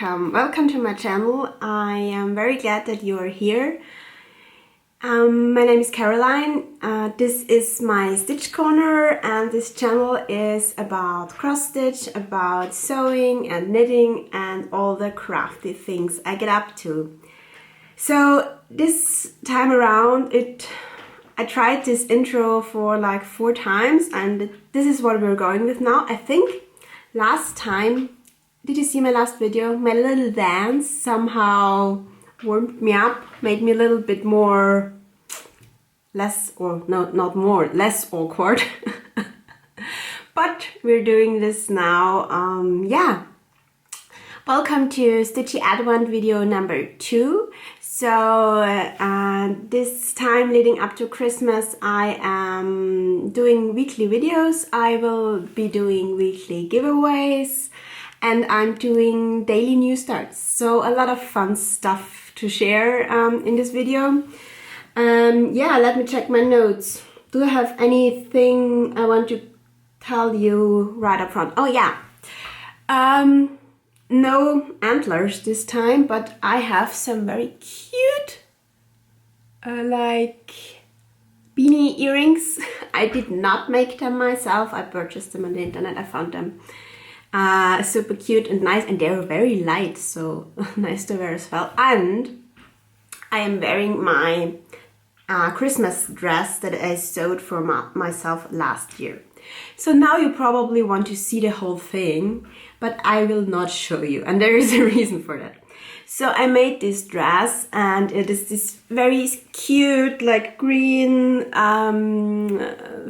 welcome to my channel. I am very glad that you are here. My name is Caroline. This is my Stitch Corner, and this channel is about cross stitch, about sewing and knitting and all the crafty things I get up to. So this time around I tried this intro for like 4 times, and this is what we're going with now. I think last time, did you see my last video? My little dance somehow warmed me up, made me a little bit more, less awkward. But we're doing this now. Yeah. Welcome to Stitchy Advent video number 2. So this time leading up to Christmas, I am doing weekly videos. I will be doing weekly giveaways, and I'm doing daily new starts. So a lot of fun stuff to share in this video. Yeah, let me check my notes. Do I have anything I want to tell you right up front? Oh yeah. No antlers this time, but I have some very cute like beanie earrings. I did not make them myself. I purchased them on the internet. I found them super cute and nice, and they're very light, so nice to wear as well. And I am wearing my Christmas dress that I sewed for myself last year. So now you probably want to see the whole thing, but I will not show you, and there is a reason for that. So I made this dress, and it is this very cute like green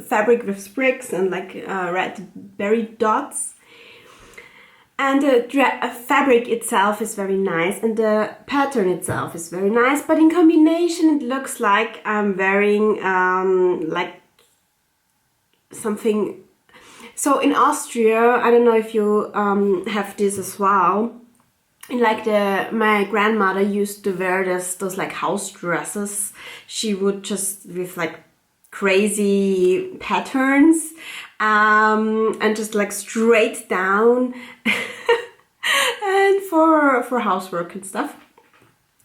fabric with sprigs and like red berry dots. And the fabric itself is very nice, and the pattern itself is very nice, but in combination it looks like I'm wearing like something. So in Austria, I don't know if you have this as well. Like my grandmother used to wear those like house dresses. She would just with like crazy patterns and just like straight down and for housework and stuff.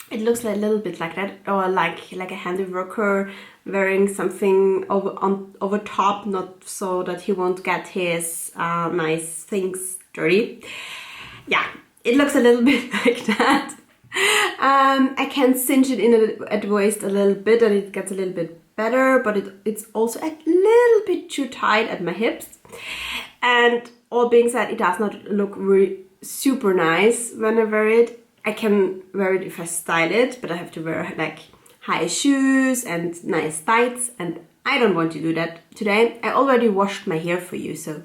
It looks like a little bit like that, or like a handy worker wearing something over top, not so that he won't get his nice things dirty. Yeah, it looks a little bit like that. I can cinch it in at the waist a little bit, and it gets a little bit better, but it's also a little bit too tight at my hips. And all being said, it does not look really super nice when I wear it. I can wear it if I style it, but I have to wear like high shoes and nice tights, and I don't want to do that today. I already washed my hair for you, so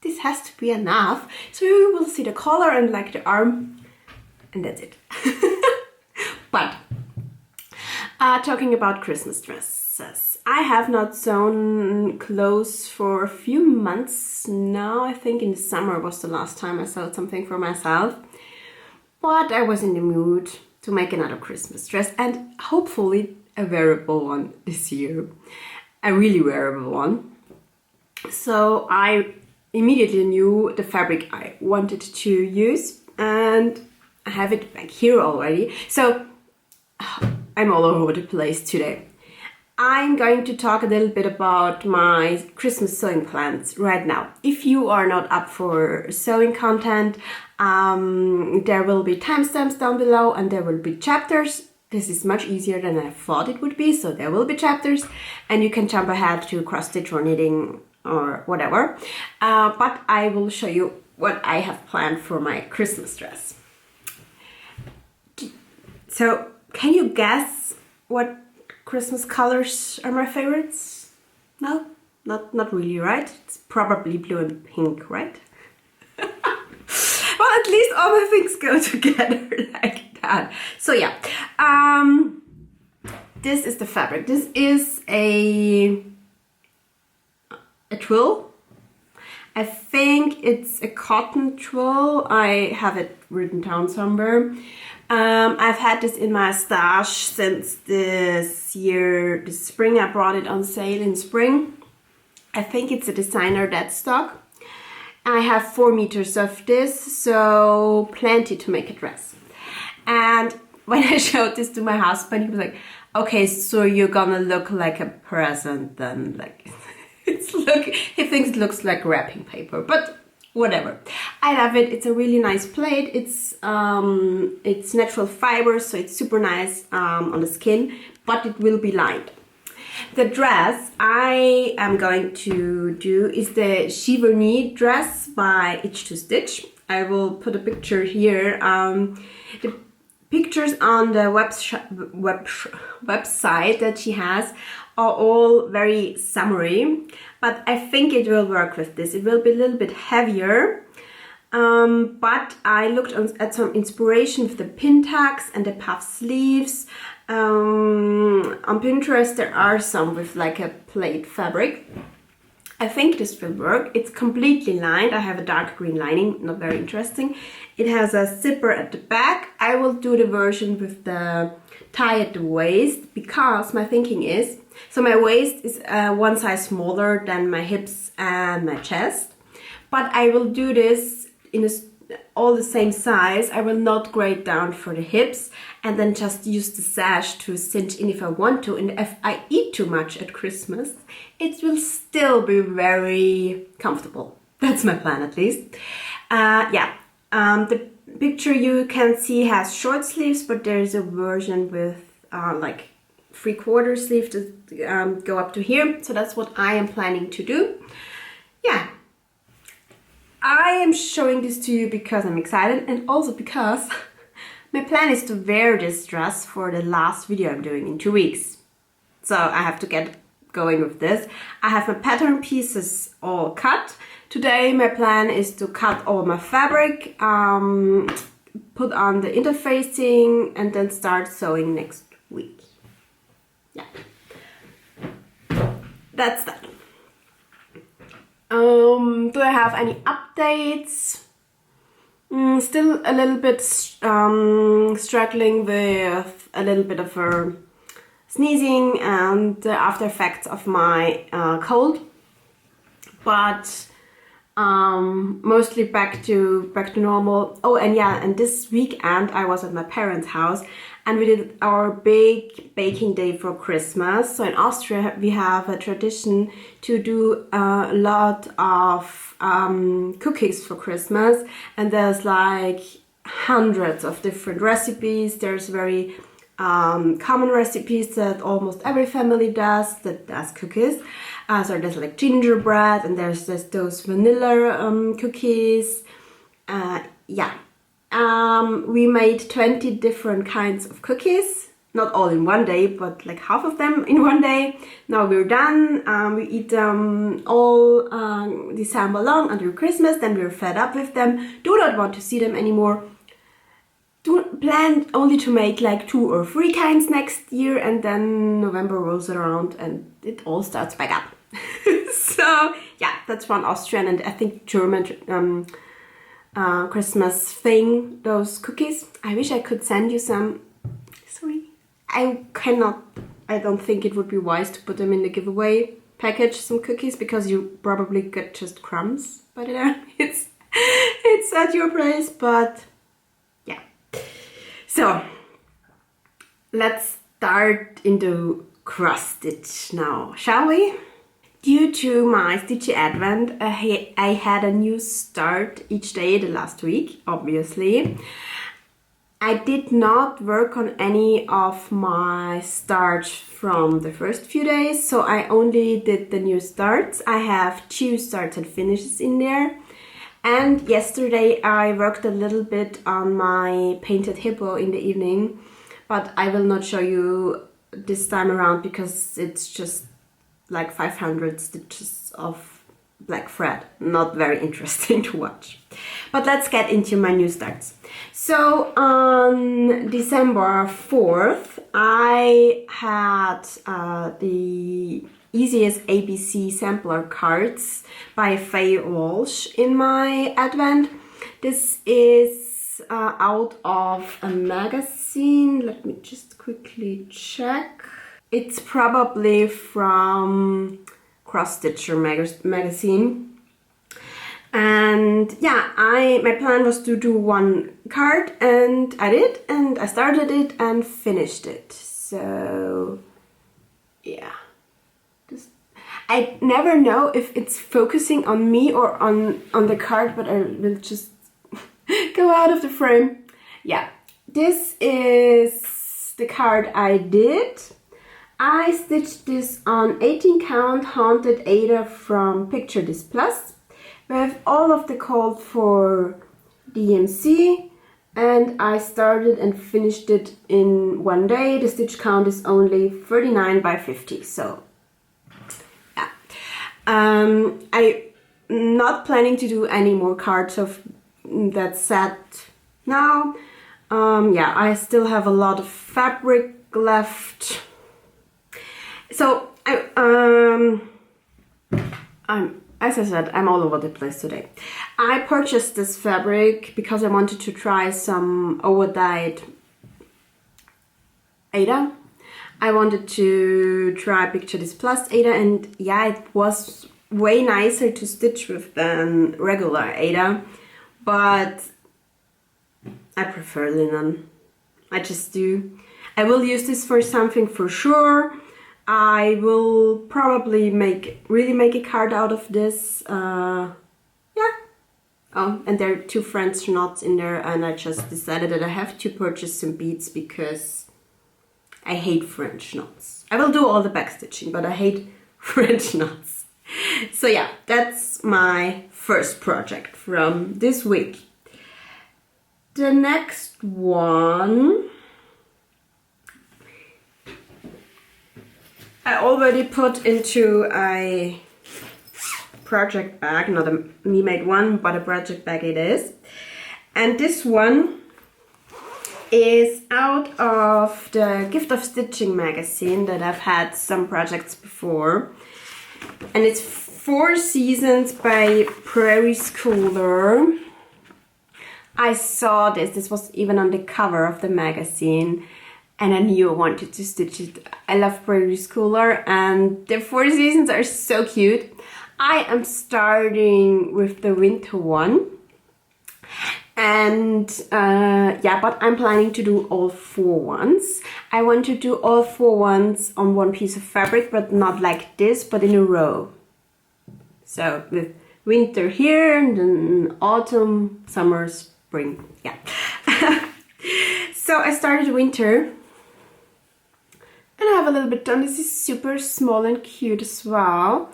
this has to be enough. So you will see the collar and like the arm, and that's it. But talking about Christmas dresses, I have not sewn clothes for a few months now. I think in the summer was the last time I sewed something for myself. But I was in the mood to make another Christmas dress, and hopefully a wearable one this year. A really wearable one. So I immediately knew the fabric I wanted to use, and I have it back here already. So I'm all over the place today. I'm going to talk a little bit about my Christmas sewing plans right now. If you are not up for sewing content, there will be timestamps down below, and there will be chapters. This is much easier than I thought it would be, so there will be chapters, and you can jump ahead to cross stitch or knitting or whatever. But I will show you what I have planned for my Christmas dress. So can you guess what Christmas colors are my favorites? No, not really, right? It's probably blue and pink, right? Well, at least all the things go together like that. So yeah, this is the fabric. This is a twill. I think it's a cotton twill. I have it written down somewhere. I've had this in my stash since this year, this spring. I brought it on sale in spring. I think it's a designer deadstock. I have 4 meters of this, so plenty to make a dress. And when I showed this to my husband, he was like, okay, so you're gonna look like a present then, like, he thinks it looks like wrapping paper, but whatever. I love it. It's a really nice plate. It's natural fiber, so it's super nice on the skin, but it will be lined. The dress I am going to do is the Giverny dress by Itch to Stitch. I will put a picture here. The pictures on the website that she has are all very summery, but I think it will work with this. It will be a little bit heavier, but I looked at some inspiration with the pin tucks and the puff sleeves. On Pinterest there are some with like a plaid fabric. I think this will work. It's completely lined. I have a dark green lining, not very interesting. It has a zipper at the back. I will do the version with the tie at the waist because my thinking is, so my waist is one size smaller than my hips and my chest, but I will do this in all the same size. I will not grade down for the hips and then just use the sash to cinch in if I want to, and if I eat too much at Christmas, it will still be very comfortable. That's my plan at least. The picture you can see has short sleeves, but there's a version with like 3/4 sleeve to go up to here. So that's what I am planning to do. Yeah, I am showing this to you because I'm excited and also because my plan is to wear this dress for the last video I'm doing in 2 weeks. So I have to get going with this. I have my pattern pieces all cut. Today my plan is to cut all my fabric, put on the interfacing and then start sewing next week. Yeah, that's that. Do I have any updates? Still a little bit struggling with a little bit of sneezing and the after effects of my cold, but mostly back to normal. Oh, and yeah, and this weekend I was at my parents' house and we did our big baking day for Christmas. So in Austria we have a tradition to do a lot of cookies for Christmas, and there's like hundreds of different recipes. There's very common recipes that almost every family does that does cookies. So there's like gingerbread and there's just those vanilla cookies. We made 20 different kinds of cookies, not all in one day, but like half of them in one day. Now we're done. We eat them all December long until Christmas, then we're fed up with them, do not want to see them anymore. Plan only to make like 2 or 3 kinds next year, and then November rolls around and it all starts back up. So yeah, that's one Austrian and I think German Christmas thing, those cookies. I wish I could send you some. Sorry, I cannot. I don't think it would be wise to put them in the giveaway package, some cookies, because you probably get just crumbs by the time it's at your place, but yeah. So let's start into cross stitch now, shall we? Due to my Stitchy Advent, I had a new start each day the last week, obviously. I did not work on any of my starts from the first few days, so I only did the new starts. I have 2 starts and finishes in there. And yesterday I worked a little bit on my painted hippo in the evening, but I will not show you this time around because it's just like 500 stitches of black thread. Not very interesting to watch. But let's get into my new starts. So on December 4th I had the Easiest ABC sampler cards by Faye Walsh in my Advent. This is out of a magazine. Let me just quickly check. It's probably from Cross Stitcher magazine. And yeah, my plan was to do one card, and I did, and I started it and finished it. So yeah, I never know if it's focusing on me or on the card, but I will just go out of the frame. Yeah, this is the card I did. I stitched this on 18 count Haunted Ada from Picture This Plus. We have all of the code for DMC, and I started and finished it in one day. The stitch count is only 39 by 50, so yeah. I'm not planning to do any more cards of that set now. Yeah, I still have a lot of fabric left. So as I said, I'm all over the place today. I purchased this fabric because I wanted to try some over-dyed Ada. I wanted to try Picture This Plus Ada, and yeah, it was way nicer to stitch with than regular Ada, but I prefer linen. I just do. I will use this for something for sure. I will probably really make a card out of this. Yeah. Oh, and there are 2 French knots in there, and I just decided that I have to purchase some beads because I hate French knots. I will do all the backstitching, but I hate French knots. So yeah, that's my first project from this week. The next one I already put into a project bag, not a me-made one, but a project bag it is. And this one is out of the Gift of Stitching magazine that I've had some projects before. And it's 4 Seasons by Prairie Schooler. I saw this was even on the cover of the magazine, and I knew I wanted to stitch it. I love Prairie Schooler, and the 4 Seasons are so cute. I am starting with the winter one, and yeah, but I'm planning to do all 4 ones. I want to do all 4 ones on one piece of fabric, but not like this, but in a row. So with winter here, and then autumn, summer, spring, yeah. So I started winter, and I have a little bit done. This is super small and cute as well.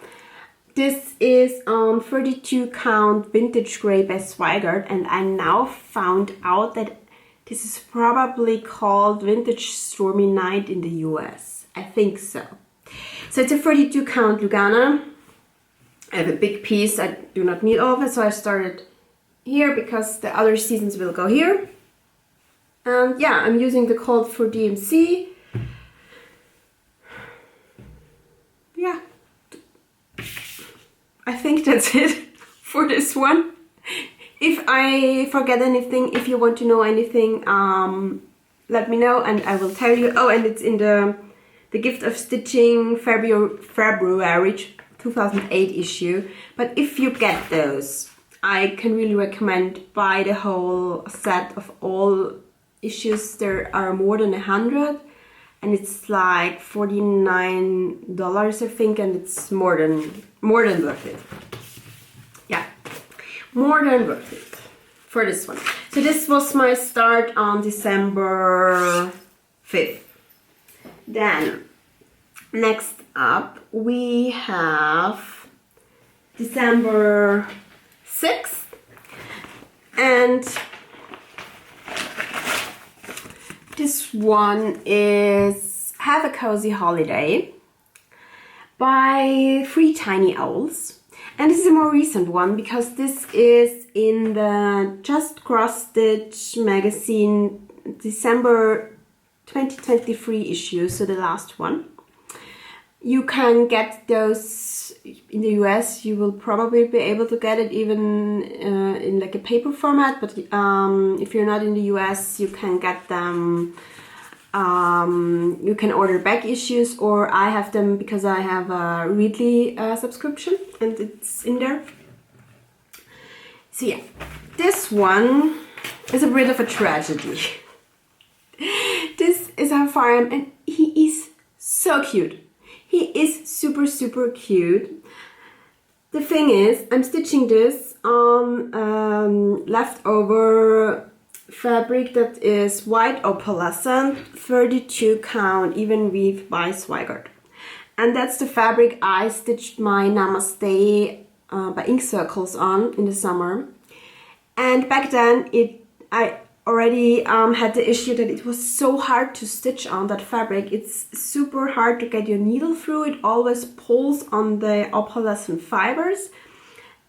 This is on 32 count Vintage Grey by Swigert, and I now found out that this is probably called Vintage Stormy Night in the US. I think so. So it's a 32 count Lugana. I have a big piece. I do not need all of it, so I started here because the other seasons will go here. And yeah, I'm using the code for DMC. Yeah, I think that's it for this one. If I forget anything, if you want to know anything, let me know and I will tell you. Oh, and it's in the Gift of Stitching February 2008 issue. But if you get those, I can really recommend buy the whole set of all issues. There are more than 100, and it's like $49 I think, and it's more than worth it. Yeah, more than worth it for this one. So this was my start on December 5th. Then next up we have December 6th, and this one is Have a Cozy Holiday by 3 Tiny Owls. And this is a more recent one because this is in the Just Cross Stitch magazine December 2023 issue, so the last one. You can get those in the US. You will probably be able to get it even in like a paper format, but if you're not in the US, you can get them. You can order back issues, or I have them because I have a Readly subscription and it's in there. So yeah, this one is a bit of a tragedy. This is our farm and he is so cute. He is super, super cute. The thing is, I'm stitching this on leftover fabric that is white opalescent, 32 count, even weave by Swigert. And that's the fabric I stitched my Namaste by Ink Circles on in the summer. And back then I already had the issue that it was so hard to stitch on that fabric. It's super hard to get your needle through. It always pulls on the opalescent fibers.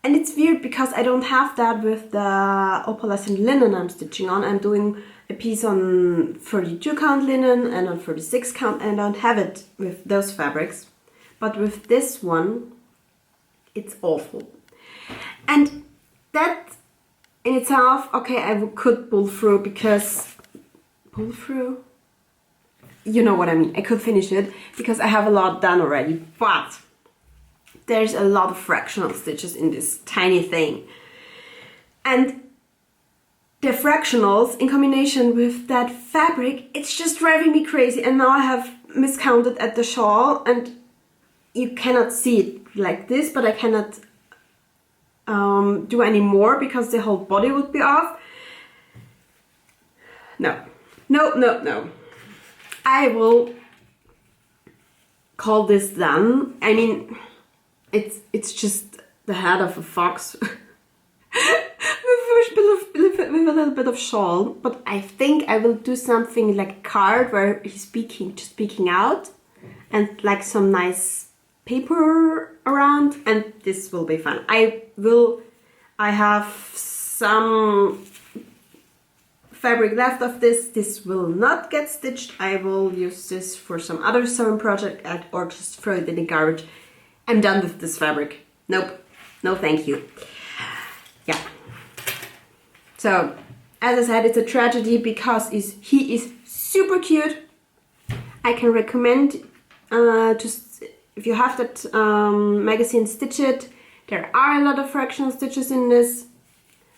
And it's weird because I don't have that with the opalescent linen I'm stitching on. I'm doing a piece on 32 count linen and on 36 count, and I don't have it with those fabrics. But with this one, it's awful. And that in itself, okay, I could pull through because... Pull through? You know what I mean. I could finish it because I have a lot done already. But there's a lot of fractional stitches in this tiny thing. And the fractionals in combination with that fabric, it's just driving me crazy. And now I have miscounted at the shawl and you cannot see it like this, but I cannot do any more because the whole body would be off. No. I will call this done. I mean, it's just the head of a fox with a little bit of shawl. But I think I will do something like a card where he's speaking out, and like some nice paper around, and this will be fun. I have some fabric left of this. This will not get stitched. I will use this for some other sewing project or just throw it in the garbage. I'm done with this fabric. Nope. No thank you. Yeah. So, as I said, it's a tragedy because he is super cute. I can recommend if you have that magazine, Stitch It. There are a lot of fractional stitches in this.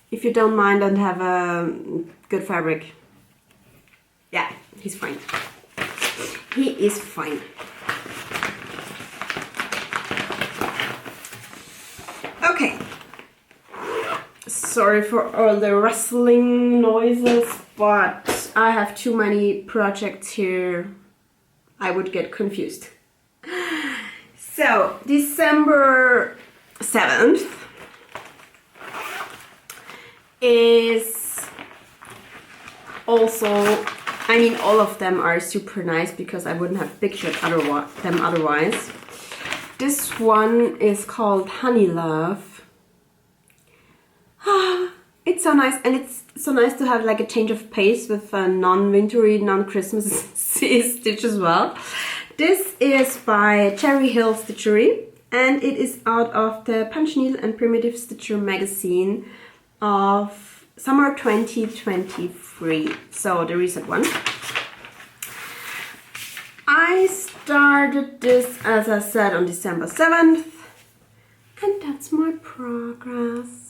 If you don't mind and have a good fabric. Yeah, he's fine. He is fine. Okay. Sorry for all the rustling noises, but I have too many projects here. I would get confused. So, December 7th is also, I mean, all of them are super nice because I wouldn't have pictured them otherwise. This one is called Honey Love. It's so nice, and it's so nice to have like a change of pace with a non-wintery, non-Christmas stitch as well. This is by Cherry Hill Stitchery, and it is out of the Punch Needle and Primitive Stitcher magazine of summer 2023, so the recent one. I started this, as I said, on December 7th, and that's my progress.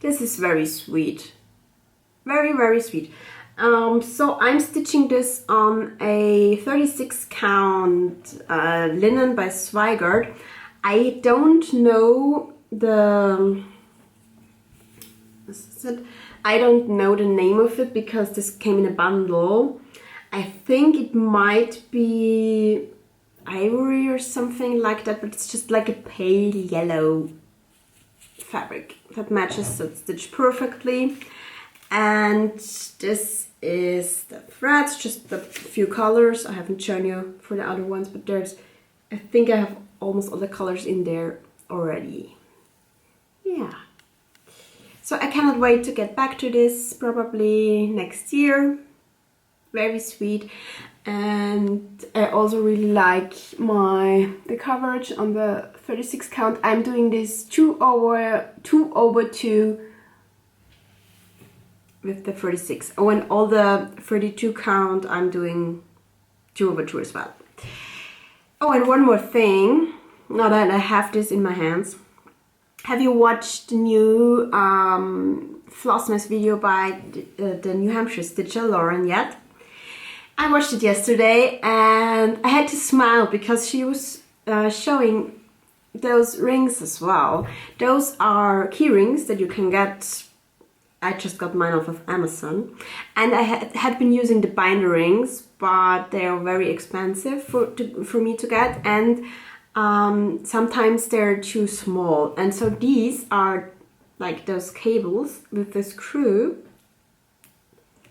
This is very sweet. Very, very sweet. So I'm stitching this on a 36 count linen by Swigert. I don't know the... I don't know the name of it because this came in a bundle. I think it might be ivory or something like that, but it's just like a pale yellow fabric that matches that stitch perfectly. And this is the threads, just a few colors. I haven't shown you for the other ones, but I think I have almost all the colors in there already. Yeah. So I cannot wait to get back to this, probably next year. Very sweet. And I also really like the coverage on the 36 count. I'm doing this 2/2 with the 36. Oh, and all the 32 count I'm doing 2/2 as well. Oh, and one more thing, now that I have this in my hands, Have you watched the new Flossmas video by the New Hampshire stitcher Lauren yet? I watched it yesterday and I had to smile because she was showing those rings as well. Those are key rings that you can get. I just got mine off of Amazon, and I had been using the binder rings, but they are very expensive for me to get, and sometimes they're too small. And so these are like those cables with the screw.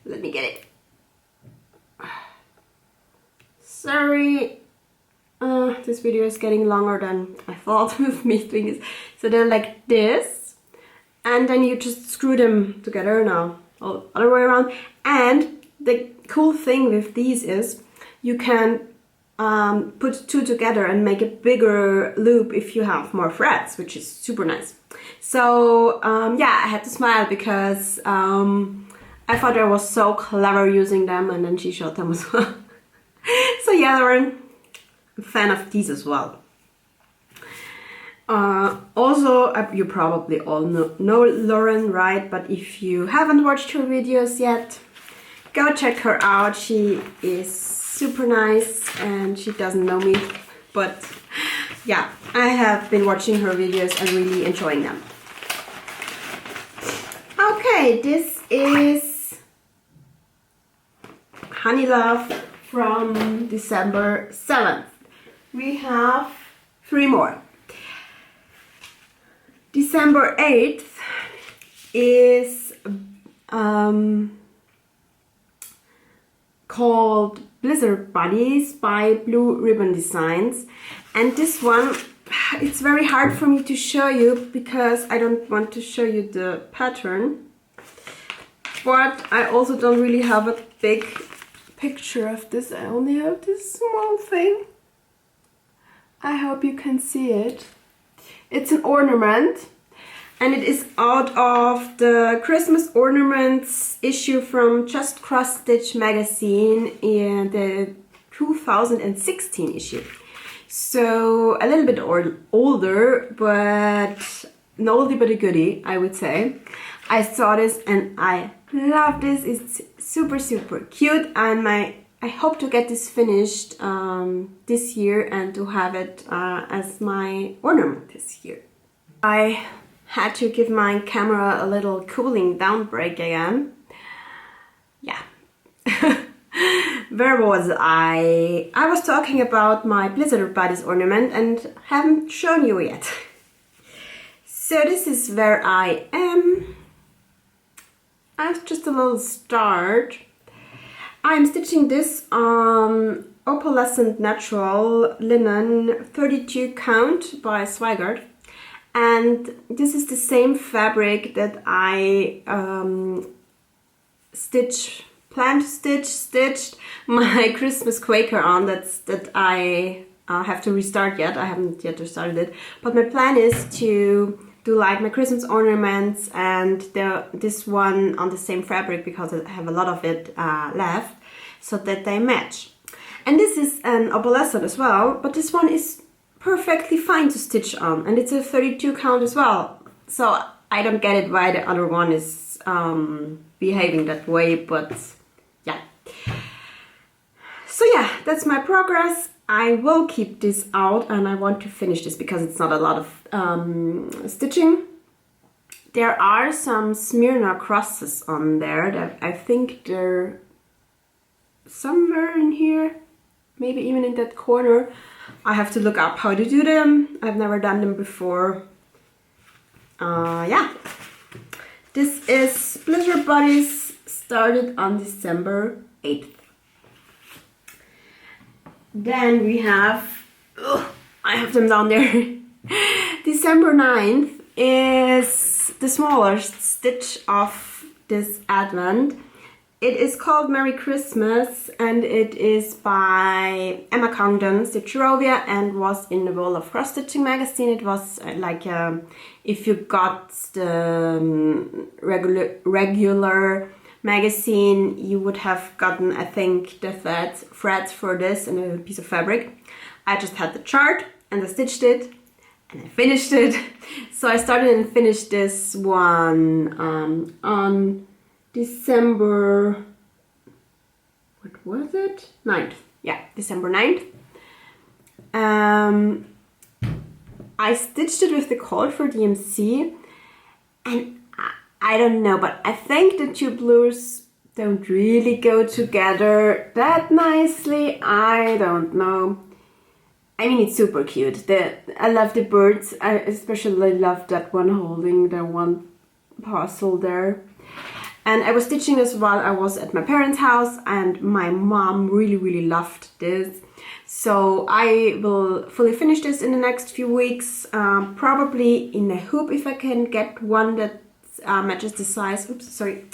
Let me get it. Sorry, this video is getting longer than I thought with me doing this. So they're like this, and then you just screw them together now, all other way around. And the cool thing with these is you can put two together and make a bigger loop if you have more threads, which is super nice. So yeah, I had to smile because I thought I was so clever using them, and then she showed them as well. So yeah, Lauren, I'm a fan of these as well. Also, you probably all know Lauren, right? But if you haven't watched her videos yet, go check her out. She is super nice and she doesn't know me, but yeah, I have been watching her videos and really enjoying them. Okay, this is Honey Love from December 7th. We have 3 more. December 8th is called Blizzard Buddies by Blue Ribbon Designs, and this one, it's very hard for me to show you because I don't want to show you the pattern, but I also don't really have a big picture of this. I only have this small thing. I hope you can see it. It's an ornament, and it is out of the Christmas Ornaments issue from Just Cross Stitch magazine in the 2016 issue. So a little bit older, but an oldie but a goodie, I would say. I saw this and I love this. It's super cute, and I hope to get this finished this year and to have it as my ornament this year. I had to give my camera a little cooling down break again. Yeah. Where was I? I was talking about my Blizzard Buddies ornament and haven't shown you yet. So this is where I am. As just a little start, I'm stitching this on Opalescent Natural Linen 32 count by Swigert, and this is the same fabric that I stitched my Christmas Quaker on. That I have to restart yet. I haven't yet restarted it, but my plan is to do like my Christmas ornaments and this one on the same fabric because I have a lot of it left, so that they match. And this is an opalescent as well, but this one is perfectly fine to stitch on, and it's a 32 count as well. So I don't get it why the other one is behaving that way, but yeah. So yeah, that's my progress. I will keep this out and I want to finish this because it's not a lot of stitching. There are some Smyrna crosses on there that I think they're somewhere in here, maybe even in that corner. I have to look up how to do them. I've never done them before. Yeah. This is Blizzard Buddies, started on December 8th. Then we have, I have them down there. December 9th is the smallest stitch of this Advent. It is called Merry Christmas, and it is by Emma Congdon, Stitchery, and was in the World of Cross Stitching magazine. It was like if you got the regular magazine, you would have gotten, I think, the threads for this and a piece of fabric. I just had the chart and I stitched it, and I finished it. So I started and finished this one on December, what was it? 9th. Yeah, December 9th. I stitched it with the cord for DMC, and I don't know, but I think the two blues don't really go together that nicely. I don't know. I mean, it's super cute. I love the birds. I especially love that one holding the one parcel there. And I was stitching this while I was at my parents' house, and my mom really loved this. So I will fully finish this in the next few weeks, probably in a hoop if I can get one that matches the size. Oops, sorry.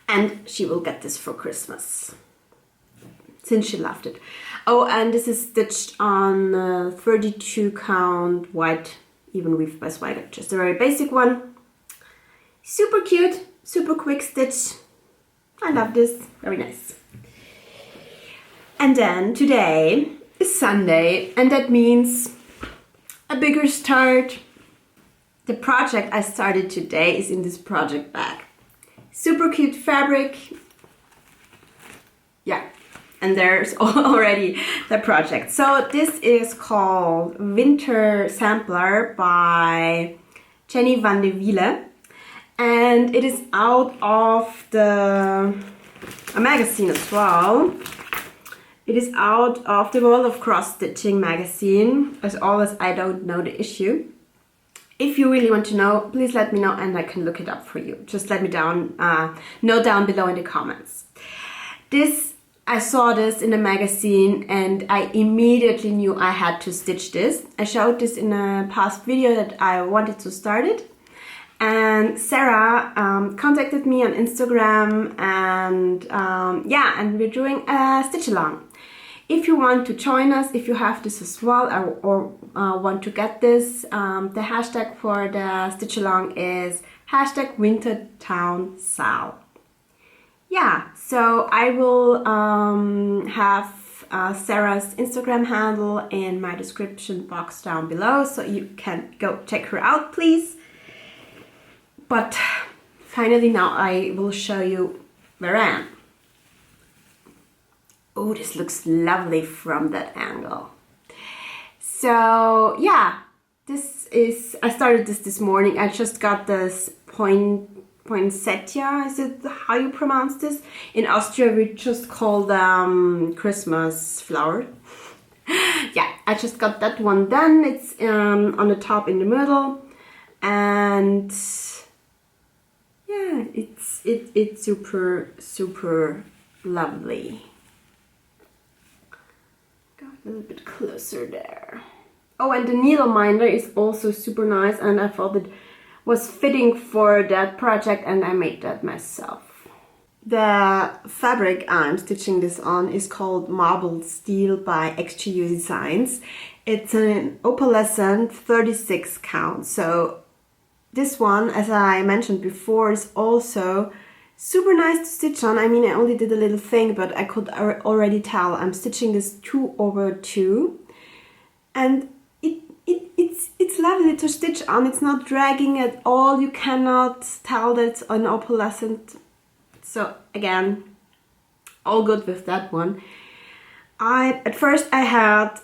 And she will get this for Christmas, since she loved it. Oh, and this is stitched on 32 count white even weave by Wiele, just a very basic one. Super cute, super quick stitch. I love this, very nice. And then today is Sunday, and that means a bigger start. The project I started today is in this project bag. Super cute fabric. Yeah, and there's already the project. So this is called Winter Sampler by Jenny van de Wiele, and it is out of a magazine as well. It is out of the World of Cross Stitching magazine. As always, I don't know the issue. If you really want to know, please let me know and I can look it up for you. Just let me know down below in the comments. I saw this in a magazine and I immediately knew I had to stitch this. I showed this in a past video that I wanted to start it. And Sarah contacted me on Instagram, and yeah, and we're doing a stitch along. If you want to join us, if you have this as well, or want to get this, the hashtag for the stitch along is #WinterTownSal. Yeah, so I will have Sarah's Instagram handle in my description box down below, so you can go check her out, please. But finally now I will show you where I am. Oh, this looks lovely from that angle. So yeah, I started this morning. I just got this poinsettia, is it how you pronounce this? In Austria we just call them Christmas flower. Yeah, I just got that one done. It's on the top in the middle, and yeah, it's super lovely. Go a little bit closer there. Oh, and the needle minder is also super nice, and I thought it was fitting for that project, and I made that myself. The fabric I'm stitching this on is called Marble Steel by XGU Designs. It's an opalescent 36 count, so this one, as I mentioned before, is also super nice to stitch on. I mean, I only did a little thing, but I could already tell I'm stitching this 2/2, and it's lovely to stitch on. It's not dragging at all. You cannot tell that it's an opalescent. So again, all good with that one. At first I had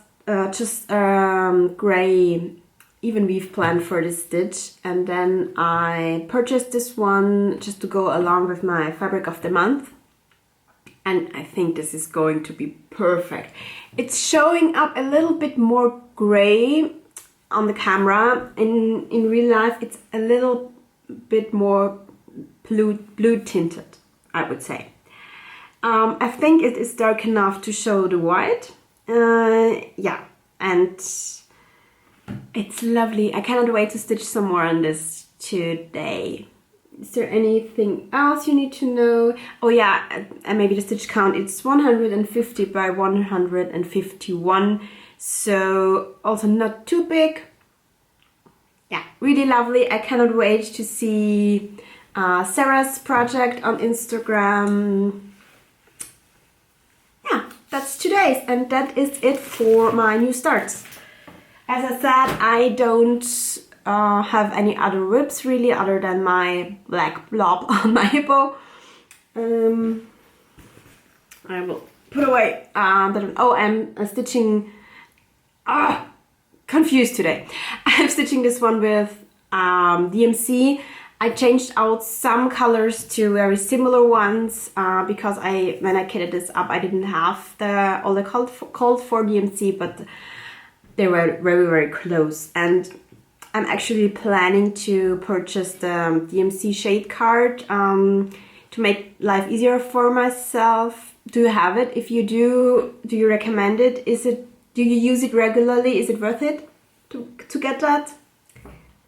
just gray even weave plan for this stitch, and then I purchased this one just to go along with my fabric of the month, and I think this is going to be perfect. It's showing up a little bit more gray on the camera. In real life it's a little bit more blue tinted, I would say. I think it is dark enough to show the white. Yeah, and it's lovely. I cannot wait to stitch some more on this today. Is there anything else you need to know? Oh yeah, and maybe the stitch count. It's 150 by 151, so also not too big. Yeah, really lovely. I cannot wait to see Sarah's project on Instagram. Yeah, that's today's, and that is it for my new starts. As I said, I don't have any other whips really other than my black blob on my hippo. I will put away oh, I'm stitching, confused today. I'm stitching this one with DMC. I changed out some colors to very similar ones because when I kitted this up, I didn't have all the called for DMC, but they were very, very close. And I'm actually planning to purchase the DMC shade card to make life easier for myself. Do you have it? If you do you recommend it? Do you use it regularly? Is it worth it to get that?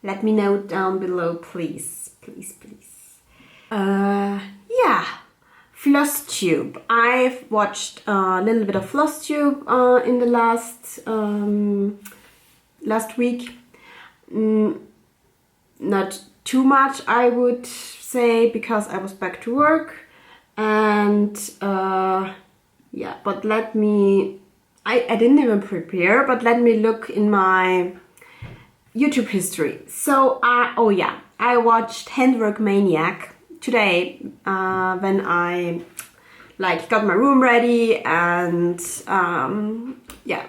Let me know down below, please, please, please. Yeah, Flosstube. I've watched a little bit of Flosstube in the last week. Not too much, I would say, because I was back to work. And yeah, but I didn't even prepare, but let me look in my YouTube history. So, oh yeah, I watched Handwork Maniac today when I got my room ready and yeah,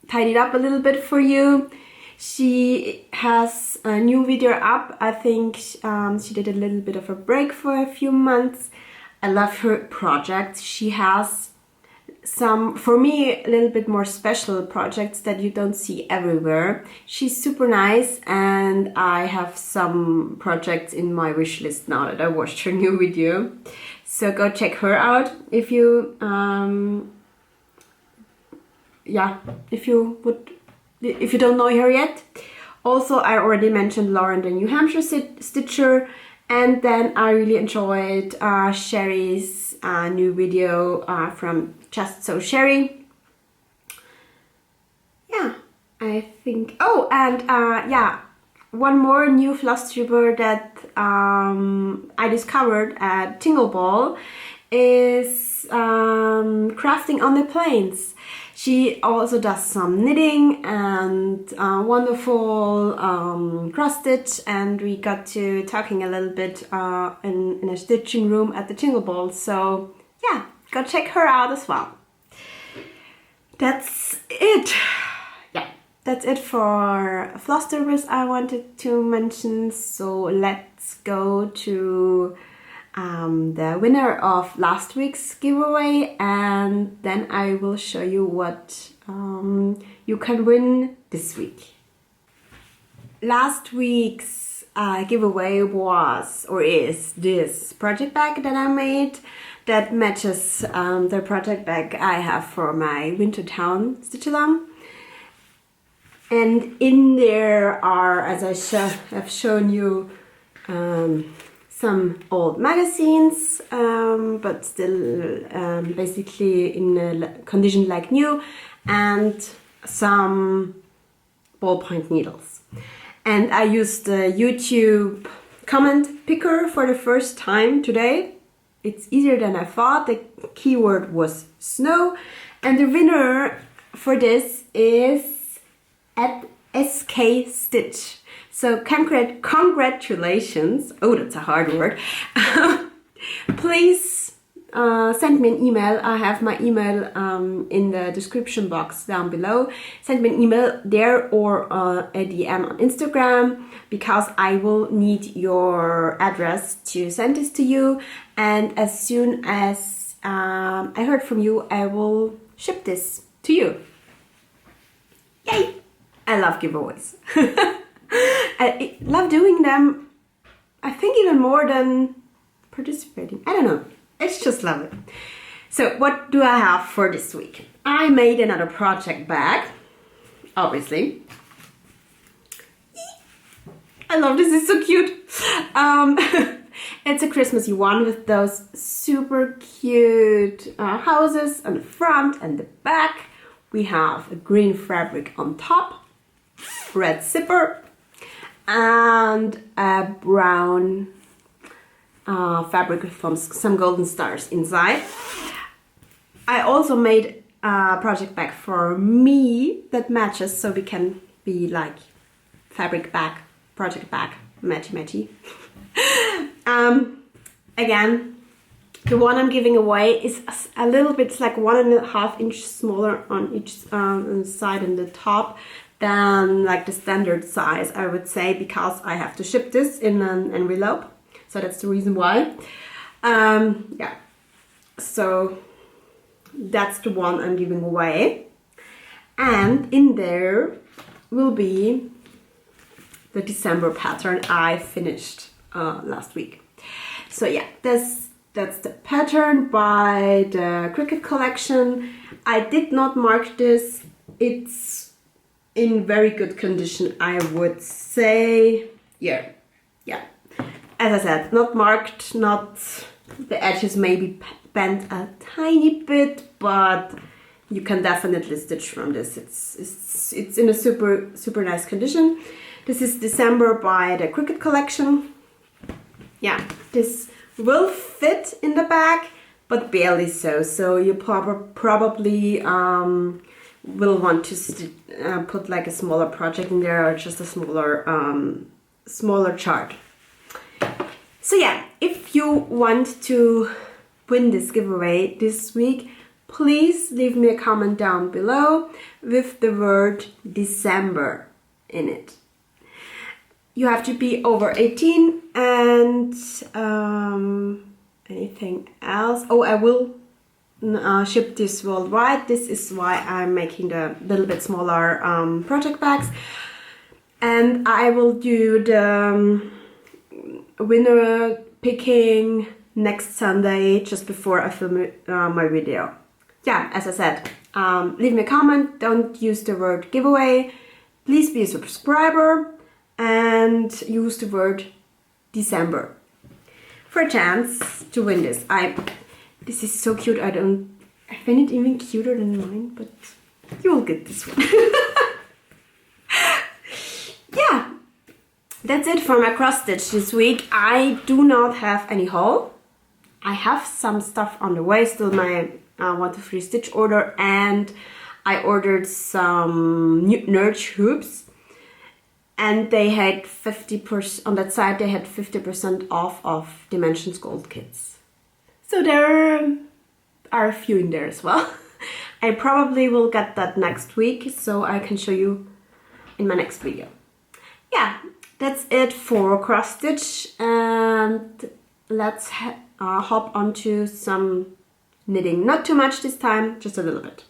tidied up a little bit for you. She has a new video up. I think she did a little bit of a break for a few months. I love her projects. She has some, for me, a little bit more special projects that you don't see everywhere. She's super nice, and I have some projects in my wish list now that I watched her new video. So go check her out if you, yeah, if you don't know her yet. Also, I already mentioned Lauren, the New Hampshire Stitcher, and then I really enjoyed Sherry's new video from Just So Sherry. Yeah, I think. Oh, and yeah, one more new Flosstuber that I discovered at Tingle Ball is crafting on the plains. She also does some knitting and wonderful cross stitch, and we got to talking a little bit in a stitching room at the Tingle Ball. So yeah, go check her out as well. That's it. Yeah, that's it for Flosstubers I wanted to mention. So let's go to the winner of last week's giveaway, and then I will show you what you can win this week. Last week's giveaway was, or is, this project bag that I made that matches the project bag I have for my Wintertown stitch-along. And in there are, as I have shown you, some old magazines, but still basically in a condition like new, and some ballpoint needles. And I used the YouTube comment picker for the first time today. It's easier than I thought. The keyword was snow, and the winner for this is at SK Stitch. So congratulations. Oh, that's a hard word. Please send me an email. I have my email in the description box down below. Send me an email there or a DM on Instagram, because I will need your address to send this to you. And as soon as I heard from you, I will ship this to you. Yay! I love giveaways. I love doing them, I think, even more than participating. I don't know. It's just love it. So what do I have for this week? I made another project bag, obviously. I love this, it's so cute. It's a Christmassy one with those super cute houses on the front and the back. We have a green fabric on top, red zipper, and a brown fabric with some golden stars inside. I also made a project bag for me that matches, so we can be like fabric bag, project bag, matchy. Again, the one I'm giving away is a little bit, it's like 1.5 inch smaller on each side and the top than like the standard size, I would say, because I have to ship this in an envelope. So that's the reason why. Yeah, so that's the one I'm giving away. And in there will be the December pattern I finished last week. So yeah, that's the pattern by the Cricut collection. I did not mark this. It's in very good condition, I would say. Yeah. As I said, not marked, the edges maybe bent a tiny bit, but you can definitely stitch from this. It's in a super nice condition. This is December by the Cricut collection. Yeah, this will fit in the bag, but barely so. So you probably will want to put like a smaller project in there, or just a smaller chart. So yeah, if you want to win this giveaway this week, please leave me a comment down below with the word December in it. You have to be over 18 and anything else. Oh, I will ship this worldwide. This is why I'm making the little bit smaller project bags. And I will do the winner picking next Sunday, just before I film my video. Yeah, as I said, leave me a comment. Don't use the word giveaway. Please be a subscriber and use the word December for a chance to win this. This is so cute. I find it even cuter than mine, but you will get this one. Yeah, that's it for my cross stitch this week. I do not have any haul. I have some stuff on the way, still my 1-2-3 stitch order, and I ordered some nerd hoops, and they had 50% on that side. They had 50% off of Dimensions Gold kits. So there are a few in there as well. I probably will get that next week, so I can show you in my next video. Yeah, that's it for cross stitch, and let's hop onto some knitting. Not too much this time, just a little bit.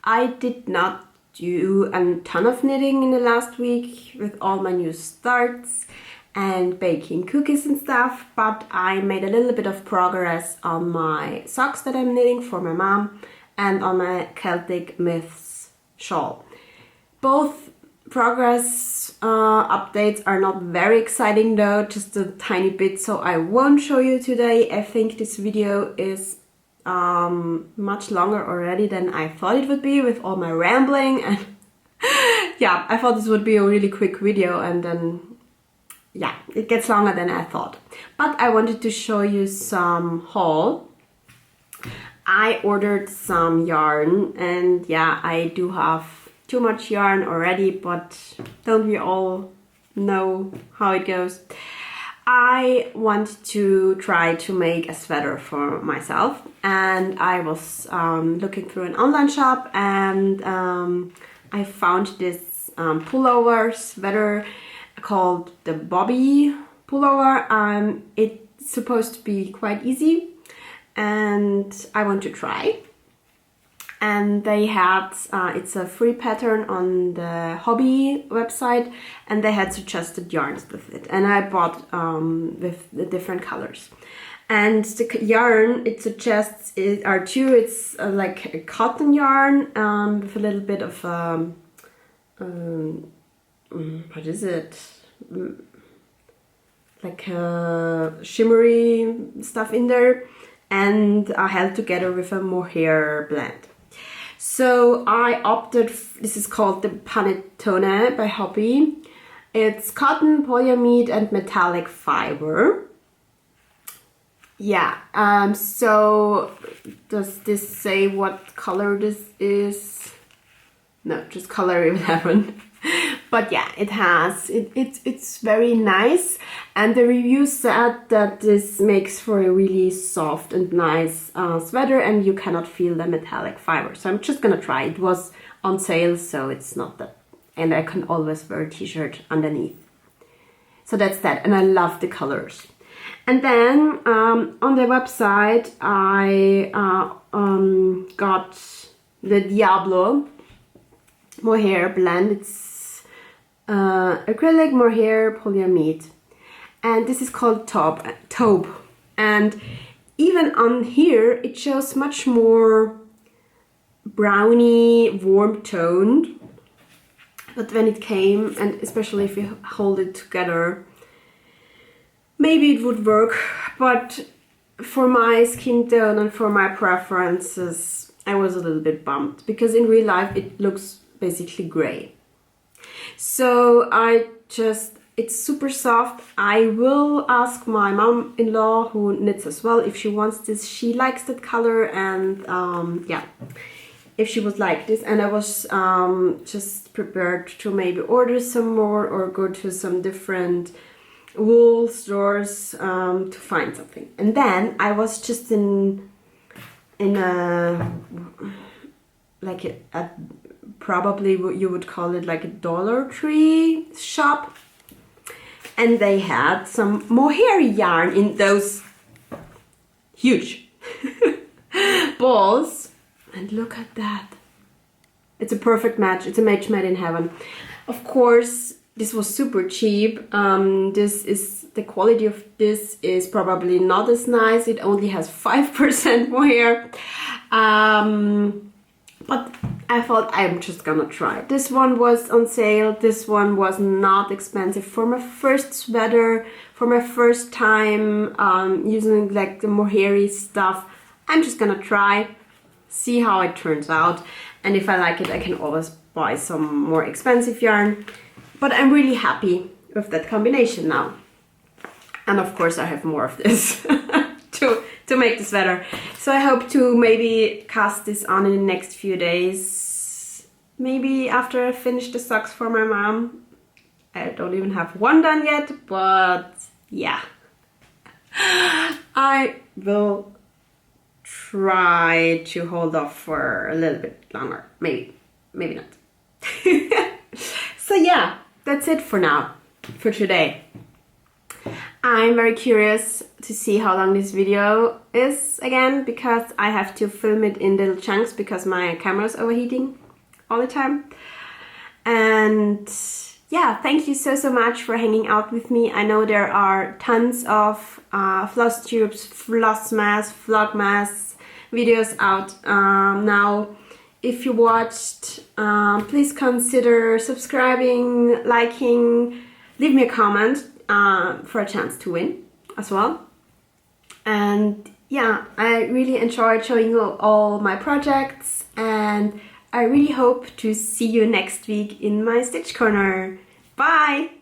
I did not do a ton of knitting in the last week with all my new starts and baking cookies and stuff, but I made a little bit of progress on my socks that I'm knitting for my mom and on my Celtic Myths shawl. Both progress updates are not very exciting though, just a tiny bit, so I won't show you today. I think this video is much longer already than I thought it would be with all my rambling, and yeah, I thought this would be a really quick video, and then yeah, it gets longer than I thought. But I wanted to show you some haul. I ordered some yarn, and yeah, I do have too much yarn already, but don't we all know how it goes? I want to try to make a sweater for myself, and I was looking through an online shop, and I found this pullover sweater called the Bobby pullover. It's supposed to be quite easy, and I want to try. And they had, it's a free pattern on the hobby website, and they had suggested yarns with it, and I bought with the different colors. And the yarn it suggests are two. It's like a cotton yarn with a little bit of what is it, like shimmery stuff in there, and held together with a mohair blend. So I opted, this is called the Panettone by Hobby. It's cotton, polyamide and metallic fiber. Yeah, so does this say what color this is? No, just color 11. But yeah, it's very nice, and the review said that this makes for a really soft and nice sweater, and you cannot feel the metallic fiber. So I'm just gonna try. It was on sale, so it's not that, and I can always wear a t-shirt underneath. So that's that, and I love the colors. And then on the website I got the Diablo mohair blend. It's acrylic, mohair, polyamide, and this is called taupe. And even on here it shows much more browny, warm toned, but when it came, and especially if you hold it together, maybe it would work, but for my skin tone and for my preferences, I was a little bit bummed, because in real life it looks basically gray. So it's super soft. I will ask my mom-in-law, who knits as well, if she wants this. She likes that color, and yeah, if she would like this. And I was just prepared to maybe order some more or go to some different wool stores to find something. And then I was just in a like a probably what you would call it like a Dollar Tree shop, and they had some mohair yarn in those huge balls, and look at that. It's a perfect match. It's a match made in heaven. Of course, this was super cheap. The quality of this is probably not as nice. It only has 5% mohair. But I thought I'm just gonna try. This one was on sale. This one was not expensive. For my first sweater, for my first time using like the mohairy stuff, I'm just gonna try, see how it turns out. And if I like it, I can always buy some more expensive yarn. But I'm really happy with that combination now. And of course I have more of this to make the sweater. So I hope to maybe cast this on in the next few days. Maybe after I finish the socks for my mom. I don't even have one done yet, but yeah. I will try to hold off for a little bit longer. Maybe not. So yeah, that's it for now, for today. I'm very curious to see how long this video is again, because I have to film it in little chunks because my camera is overheating all the time. And yeah, thank you so much for hanging out with me. I know there are tons of Flosstubes, Flossmas, Vlogmas videos out now. If you watched, please consider subscribing, liking, leave me a comment for a chance to win as well. And yeah, I really enjoyed showing you all my projects, and I really hope to see you next week in my Stitch Corner. Bye!